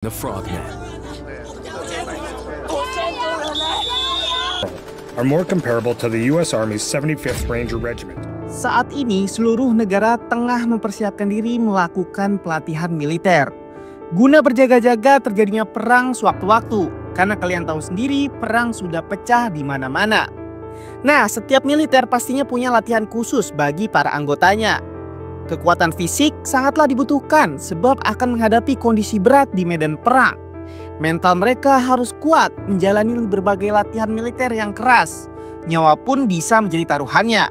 The Frogman are more comparable to the U.S. Army's 75th Ranger Regiment. Saat ini, seluruh negara tengah mempersiapkan diri melakukan pelatihan militer. Guna berjaga-jaga terjadinya perang sewaktu-waktu, karena kalian tahu sendiri perang sudah pecah di mana-mana. Nah, setiap militer pastinya punya latihan khusus bagi para anggotanya. Kekuatan fisik sangatlah dibutuhkan sebab akan menghadapi kondisi berat di medan perang. Mental mereka harus kuat menjalani berbagai latihan militer yang keras. Nyawa pun bisa menjadi taruhannya.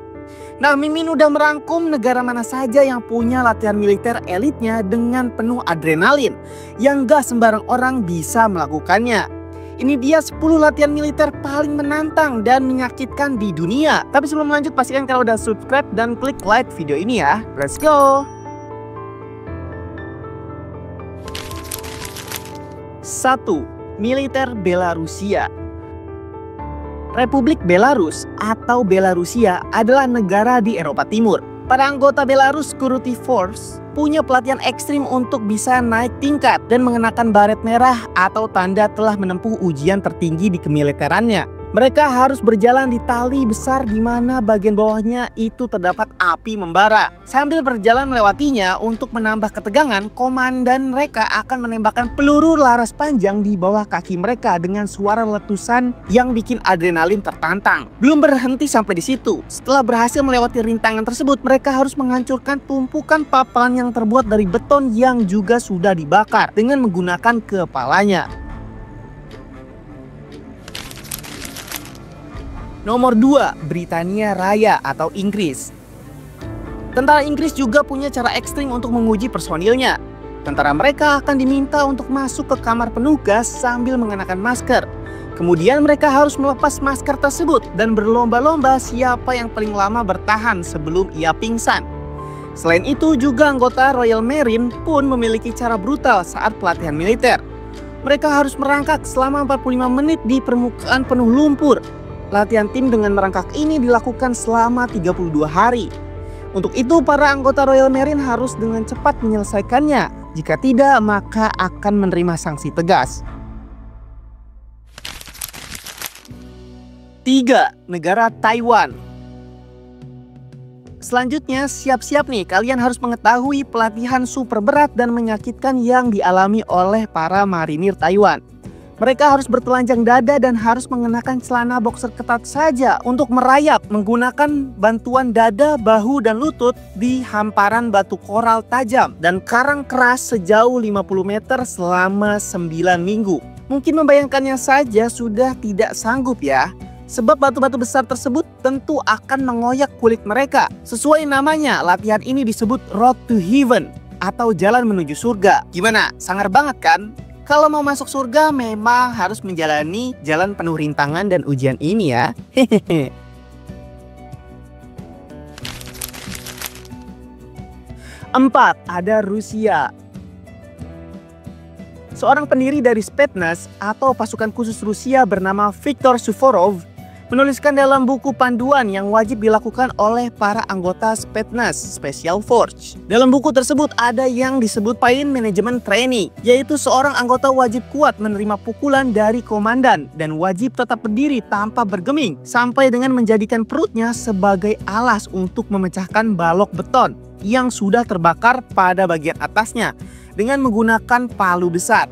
Nah, Mimin udah merangkum negara mana saja yang punya latihan militer elitnya dengan penuh adrenalin yang gak sembarang orang bisa melakukannya. Ini dia 10 latihan militer paling menantang dan menyakitkan di dunia. Tapi sebelum lanjut, pastikan kalau udah subscribe dan klik like video ini ya. Let's go! 1. Militer Belarusia. Republik Belarus atau Belarusia adalah negara di Eropa Timur. Para anggota Belarus Security Force punya pelatihan ekstrim untuk bisa naik tingkat dan mengenakan baret merah atau tanda telah menempuh ujian tertinggi di kemiliterannya. Mereka harus berjalan di tali besar di mana bagian bawahnya itu terdapat api membara. Sambil berjalan melewatinya untuk menambah ketegangan, komandan mereka akan menembakkan peluru laras panjang di bawah kaki mereka dengan suara letusan yang bikin adrenalin tertantang. Belum berhenti sampai di situ. Setelah berhasil melewati rintangan tersebut, mereka harus menghancurkan tumpukan papan yang terbuat dari beton yang juga sudah dibakar dengan menggunakan kepalanya. Nomor 2, Britania Raya atau Inggris. Tentara Inggris juga punya cara ekstrim untuk menguji personilnya. Tentara mereka akan diminta untuk masuk ke kamar penugas sambil mengenakan masker. Kemudian mereka harus melepas masker tersebut dan berlomba-lomba siapa yang paling lama bertahan sebelum ia pingsan. Selain itu juga anggota Royal Marine pun memiliki cara brutal saat pelatihan militer. Mereka harus merangkak selama 45 menit di permukaan penuh lumpur. Latihan tim dengan merangkak ini dilakukan selama 32 hari. Untuk itu para anggota Royal Marine harus dengan cepat menyelesaikannya. Jika tidak, maka akan menerima sanksi tegas. 3. Negara Taiwan. Selanjutnya, siap-siap nih, kalian harus mengetahui pelatihan super berat dan menyakitkan yang dialami oleh para marinir Taiwan. Mereka harus bertelanjang dada dan harus mengenakan celana boxer ketat saja untuk merayap menggunakan bantuan dada, bahu, dan lutut di hamparan batu koral tajam dan karang keras sejauh 50 meter selama 9 minggu. Mungkin membayangkannya saja sudah tidak sanggup ya. Sebab batu-batu besar tersebut tentu akan mengoyak kulit mereka. Sesuai namanya, latihan ini disebut Road to Heaven atau jalan menuju surga. Gimana? Sangar banget kan? Kalau mau masuk surga memang harus menjalani jalan penuh rintangan dan ujian ini ya. Hehehe. 4. Ada Rusia. Seorang pendiri dari Spetsnaz atau pasukan khusus Rusia bernama Viktor Suvorov menuliskan dalam buku panduan yang wajib dilakukan oleh para anggota Spetsnaz Special Force. Dalam buku tersebut ada yang disebut Pain Management Training, yaitu seorang anggota wajib kuat menerima pukulan dari komandan dan wajib tetap berdiri tanpa bergeming sampai dengan menjadikan perutnya sebagai alas untuk memecahkan balok beton yang sudah terbakar pada bagian atasnya dengan menggunakan palu besar.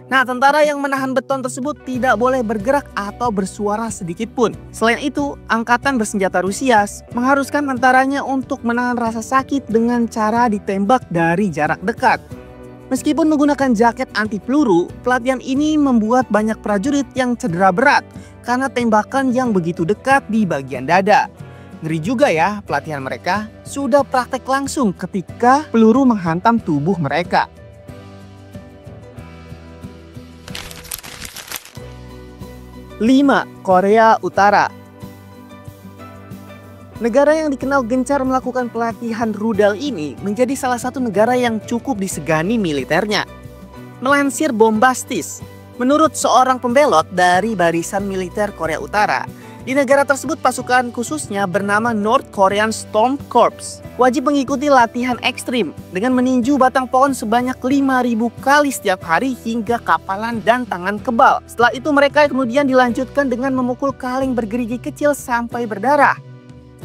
Nah, tentara yang menahan beton tersebut tidak boleh bergerak atau bersuara sedikit pun. Selain itu, angkatan bersenjata Rusia mengharuskan tentaranya untuk menahan rasa sakit dengan cara ditembak dari jarak dekat. Meskipun menggunakan jaket anti peluru, pelatihan ini membuat banyak prajurit yang cedera berat karena tembakan yang begitu dekat di bagian dada. Ngeri juga ya, pelatihan mereka sudah praktek langsung ketika peluru menghantam tubuh mereka. 5. Korea Utara. Negara yang dikenal gencar melakukan pelatihan rudal ini menjadi salah satu negara yang cukup disegani militernya. Melansir Bombastis, menurut seorang pembelot dari barisan militer Korea Utara, Di negara tersebut pasukan khususnya bernama North Korean Storm Corps wajib mengikuti latihan ekstrim dengan meninju batang pohon sebanyak 5.000 kali setiap hari hingga kapalan dan tangan kebal. Setelah itu mereka kemudian dilanjutkan dengan memukul kaleng bergerigi kecil sampai berdarah.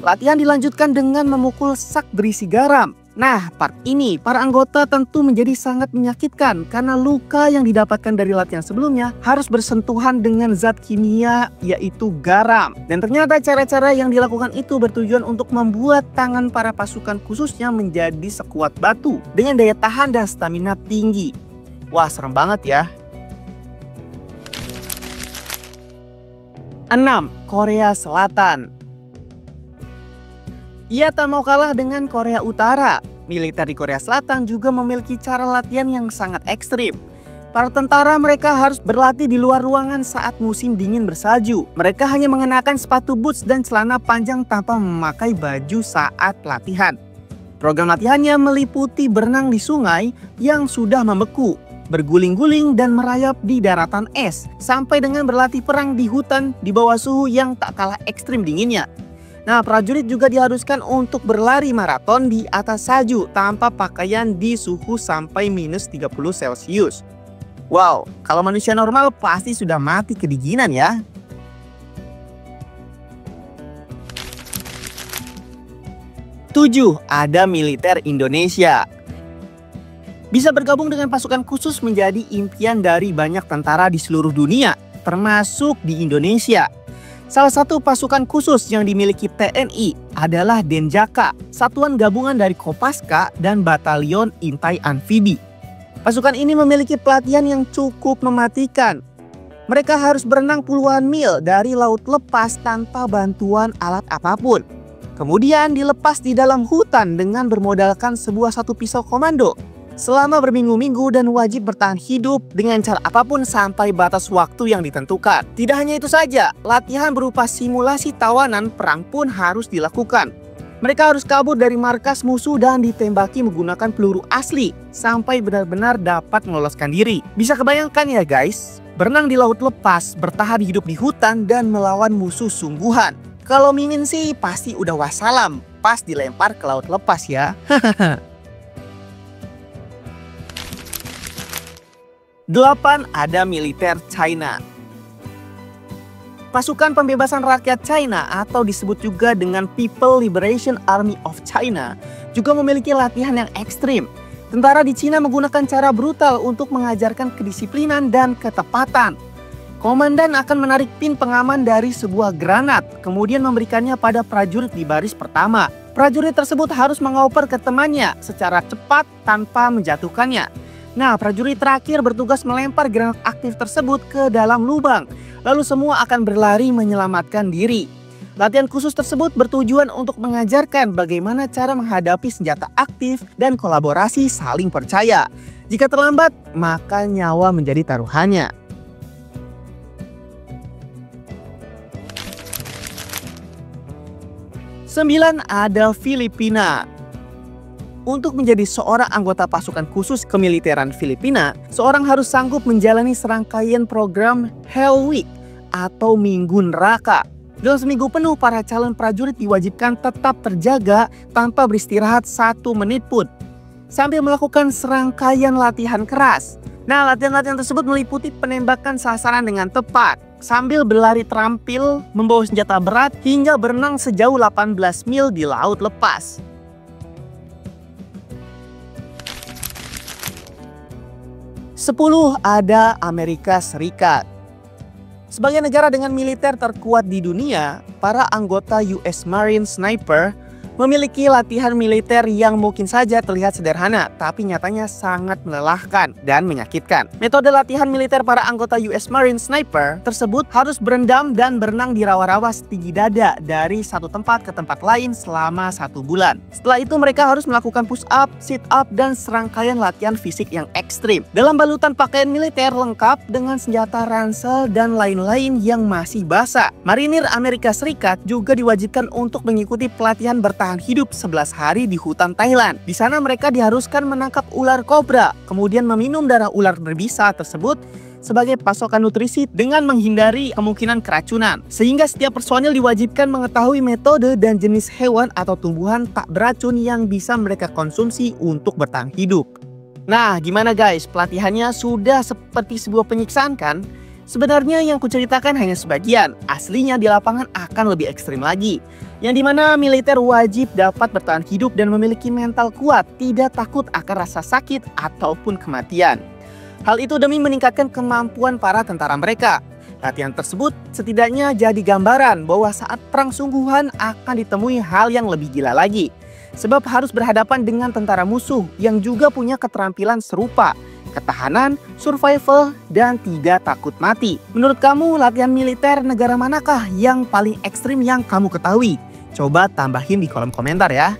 Latihan dilanjutkan dengan memukul sak berisi garam. Nah, part ini para anggota tentu menjadi sangat menyakitkan karena luka yang didapatkan dari latihan sebelumnya harus bersentuhan dengan zat kimia yaitu garam. Dan ternyata cara-cara yang dilakukan itu bertujuan untuk membuat tangan para pasukan khususnya menjadi sekuat batu dengan daya tahan dan stamina tinggi. Wah, serem banget ya. 6. Korea Selatan. Ia tak mau kalah dengan Korea Utara. Militer di Korea Selatan juga memiliki cara latihan yang sangat ekstrim. Para tentara mereka harus berlatih di luar ruangan saat musim dingin bersalju. Mereka hanya mengenakan sepatu boots dan celana panjang tanpa memakai baju saat latihan. Program latihannya meliputi berenang di sungai yang sudah membeku, berguling-guling dan merayap di daratan es, sampai dengan berlatih perang di hutan di bawah suhu yang tak kalah ekstrim dinginnya. Nah, prajurit juga diharuskan untuk berlari maraton di atas salju tanpa pakaian di suhu sampai minus 30 Celcius. Wow, kalau manusia normal pasti sudah mati kedinginan ya. Tujuh, ada militer Indonesia. Bisa bergabung dengan pasukan khusus menjadi impian dari banyak tentara di seluruh dunia, termasuk di Indonesia. Salah satu pasukan khusus yang dimiliki TNI adalah Denjaka, satuan gabungan dari Kopaska dan Batalion Intai Amfibi. Pasukan ini memiliki pelatihan yang cukup mematikan. Mereka harus berenang puluhan mil dari laut lepas tanpa bantuan alat apapun. Kemudian dilepas di dalam hutan dengan bermodalkan sebuah satu pisau komando. Selama berminggu-minggu dan wajib bertahan hidup dengan cara apapun sampai batas waktu yang ditentukan. Tidak hanya itu saja, latihan berupa simulasi tawanan perang pun harus dilakukan. Mereka harus kabur dari markas musuh dan ditembaki menggunakan peluru asli sampai benar-benar dapat meloloskan diri. Bisa kebayangkan ya guys, berenang di laut lepas, bertahan hidup di hutan dan melawan musuh sungguhan. Kalau Mimin sih pasti udah wassalam pas dilempar ke laut lepas ya. 8. Ada militer China. Pasukan Pembebasan Rakyat China atau disebut juga dengan People Liberation Army of China juga memiliki latihan yang ekstrim. Tentara di China menggunakan cara brutal untuk mengajarkan kedisiplinan dan ketepatan. Komandan akan menarik pin pengaman dari sebuah granat, kemudian memberikannya pada prajurit di baris pertama. Prajurit tersebut harus mengoper ke temannya secara cepat tanpa menjatuhkannya. Nah, prajurit terakhir bertugas melempar granat aktif tersebut ke dalam lubang. Lalu semua akan berlari menyelamatkan diri. Latihan khusus tersebut bertujuan untuk mengajarkan bagaimana cara menghadapi senjata aktif dan kolaborasi saling percaya. Jika terlambat, maka nyawa menjadi taruhannya. 9. Ada Filipina. Untuk menjadi seorang anggota pasukan khusus kemiliteran Filipina, seorang harus sanggup menjalani serangkaian program Hell Week atau Minggu Neraka. Dalam seminggu penuh, para calon prajurit diwajibkan tetap terjaga tanpa beristirahat 1 menit pun, sambil melakukan serangkaian latihan keras. Nah, latihan-latihan tersebut meliputi penembakan sasaran dengan tepat, sambil berlari terampil, membawa senjata berat, hingga berenang sejauh 18 mil di laut lepas. 10. Ada Amerika Serikat. Sebagai negara dengan militer terkuat di dunia, para anggota US Marine Sniper memiliki latihan militer yang mungkin saja terlihat sederhana, tapi nyatanya sangat melelahkan dan menyakitkan. Metode latihan militer para anggota US Marine Sniper tersebut harus berendam dan berenang di rawa-rawa setinggi dada dari satu tempat ke tempat lain selama 1 bulan. Setelah itu mereka harus melakukan push up, sit up, dan serangkaian latihan fisik yang ekstrim. Dalam balutan pakaian militer lengkap dengan senjata ransel dan lain-lain yang masih basah. Marinir Amerika Serikat juga diwajibkan untuk mengikuti pelatihan bertahan bertahan hidup 11 hari di hutan Thailand. Di sana mereka diharuskan menangkap ular kobra, kemudian meminum darah ular berbisa tersebut sebagai pasokan nutrisi dengan menghindari kemungkinan keracunan. Sehingga setiap personil diwajibkan mengetahui metode dan jenis hewan atau tumbuhan tak beracun yang bisa mereka konsumsi untuk bertahan hidup. Nah, gimana guys? Pelatihannya sudah seperti sebuah penyiksaan kan? Sebenarnya yang kuceritakan hanya sebagian, aslinya di lapangan akan lebih ekstrim lagi. Yang dimana militer wajib dapat bertahan hidup dan memiliki mental kuat, tidak takut akan rasa sakit ataupun kematian. Hal itu demi meningkatkan kemampuan para tentara mereka. Latihan tersebut setidaknya jadi gambaran bahwa saat perang sungguhan akan ditemui hal yang lebih gila lagi. Sebab harus berhadapan dengan tentara musuh yang juga punya keterampilan serupa, ketahanan, survival, dan tidak takut mati. Menurut kamu, latihan militer negara manakah yang paling ekstrim yang kamu ketahui? Coba tambahin di kolom komentar ya.